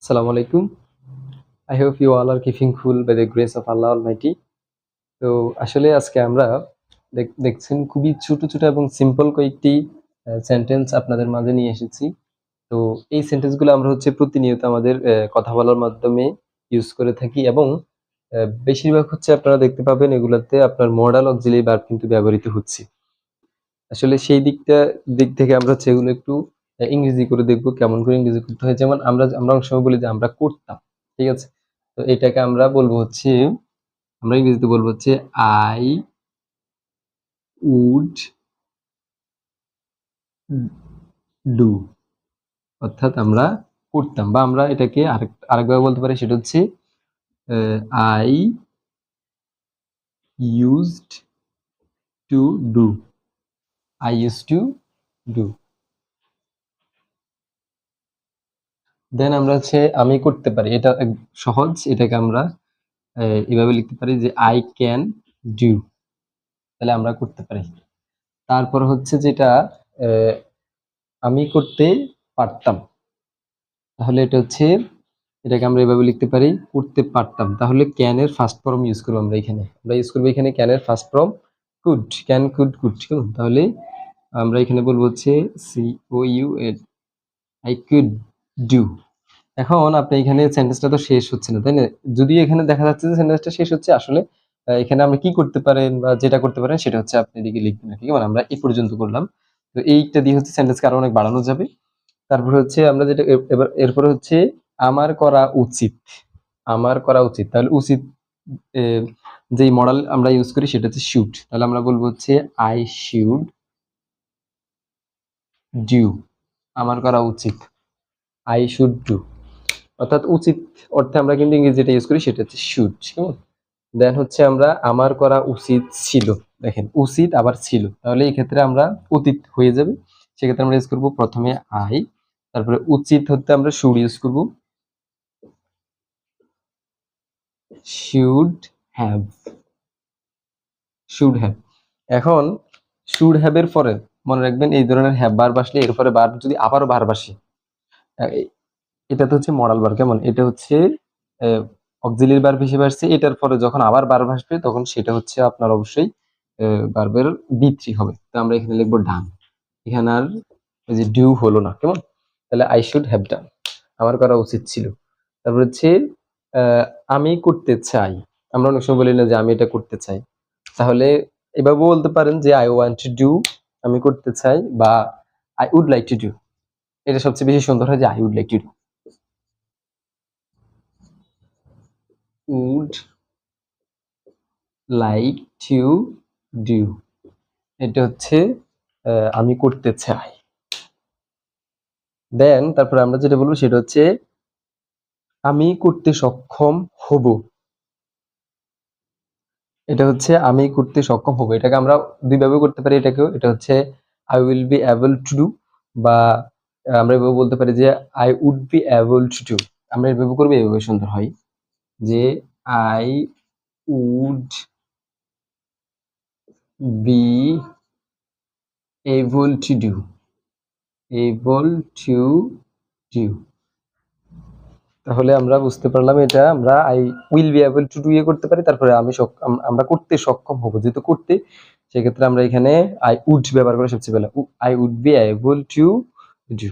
Assalamu alaikum. I hope you all are keeping cool by the grace of Allah Almighty. তো আসলে আজকে আমরা দেখছেন খুবই ছোট ছোট এবং সিম্পল কয়েকটি সেন্টেন্স আপনাদের মাঝে নিয়ে এসেছি। তো এই সেন্টেন্সগুলো আমরা হচ্ছে প্রতিনিয়ত আমাদের কথা বলার মাধ্যমে ইউজ করে থাকি এবং বেশিরভাগ হচ্ছে আপনারা দেখতে পাবেন এগুলাতে আপনার মডাল অক্সিলারি ভার্ব কিন্তু ব্যবহৃত হচ্ছে। আসলে সেই দিক থেকে আমরা হচ্ছে এগুলো একটু ইংরেজি করে দেখবো কেমন করে ইংরেজি করতে হয়। যেমন আমরা অনেক সময় বলি যে আমরা করতাম, ঠিক আছে? তো এটাকে আমরা বলবো হচ্ছে, আমরা ইংরেজিতে বলবো হচ্ছে আই উড ডু, অর্থাৎ আমরা করতাম, বা আমরা এটাকে আরেকভাবে বলতে পারি, সেটা হচ্ছে I used to do, I use to do. Then আমরা হচ্ছে আমি করতে পারি, এটা সহজ, এটাকে আমরা এভাবে লিখতে পারি যে আই ক্যান ডু, তাহলে আমরা করতে পারি। তারপর হচ্ছে যেটা আমি করতে পারতাম, তাহলে এটা হচ্ছে, এটাকে আমরা এভাবে লিখতে পারি করতে পারতাম, তাহলে ক্যান এর ফার্স্ট ফর্ম ইউজ করবো আমরা এখানে, ক্যান এর first form could, can could could, ঠিক আছে? তাহলে আমরা এখানে বলবো হচ্ছে C O U L, I could do. এখন আপনি এখানে সেন্টেন্সটা তো শেষ হচ্ছে না, তাই না? যদি এখানে দেখা যাচ্ছে যে সেন্টেন্সটা শেষ হচ্ছে, আসলে এখানে আমরা কি করতে পারেন বা যেটা করতে পারেন সেটা হচ্ছে আপনি এদিকে লিখবেন, ঠিক আছে? আমরা এই পর্যন্ত করলাম। তো এইটা দিয়ে হচ্ছে সেন্টেন্সকে আরো অনেক বাড়ানো যাবে। তারপর হচ্ছে আমরা যেটা এরপরে হচ্ছে আমার করা উচিত, তাহলে উচিত যেই মডেল আমরা ইউজ করি সেটা হচ্ছে শুড, তাহলে আমরা বলবো হচ্ছে আই শুড ডু, আমার করা উচিত, আই শুড ডু। অর্থাৎ উচিত অর্থে আমরা কিন্তু ইংরেজি যেটা ইউজ করি সেটা হচ্ছে শুড, কেমন? দেন হচ্ছে আমরা আমার করা উচিত ছিল, দেখেন উচিত আবার ছিল, তাহলে এই ক্ষেত্রে আমরা অতীত হয়ে যাবে, সেক্ষেত্রে আমরা ইউজ করবো প্রথমে আই, তারপরে উচিত হতে আমরা শুড ইউজ করবো, শুড হ্যাভ, শুড হ্যাভ। এখন শুড হ্যাভ এর পরে মনে রাখবেন এই ধরনের হ্যাভ ভার্ব আসলে এরপরে ভার্ব যদি আবারও ভার্ব আসে, এটা তো হচ্ছে মডাল ভার্ব, কেমন? এটা হচ্ছে অক্সিলারি ভার্ব হিসেবে আসছে, এটার পরে যখন আবার ভার্ব আসবে তখন সেটা হচ্ছে আপনার অবশ্যই ভার্বের B3 হবে। তো আমরা এখানে লিখবো ডান, এখানে আর ওই যে ডিউ হলো না, কেমন? তাহলে আই শুড হ্যাভ ডান, আমার করা উচিত ছিল। তারপর হচ্ছে আমি করতে চাই, আমরা অনেক সময় বলি না যে আমি এটা করতে চাই, তাহলে এভাবে বলতে পারেন যে আই ওয়ান্ট টু ডু, আমি করতে চাই, বা I would like to do, এটা সবচেয়ে বেশি সুন্দর হয় যে I would like to do, would like to do, এটা হচ্ছে আমি করতে চাই। দেন তারপরে আমরা যেটা বলবো সেটা হচ্ছে আমি করতে সক্ষম হব, এটা হচ্ছে আমি করতে সক্ষম হব, এটাকে আমরা দুইভাবে করতে পারি, এটাকেও, এটা হচ্ছে I will be able to do, বা আমরা এভাবে বলতে পারি যে I would be able to do. আমরা এভাবে করবো, এভাবে সুন্দর হয় যে I would be able to do, able to do. তাহলে আমরা বুঝতে পারলাম এটা আমরা I will be able to do ইয়ে করতে পারি, তারপরে আমরা করতে সক্ষম হব, যেহেতু করতে, সেক্ষেত্রে আমরা এখানে আই উড ব্যবহার করে সবচেয়ে ভালো, I would be able to do.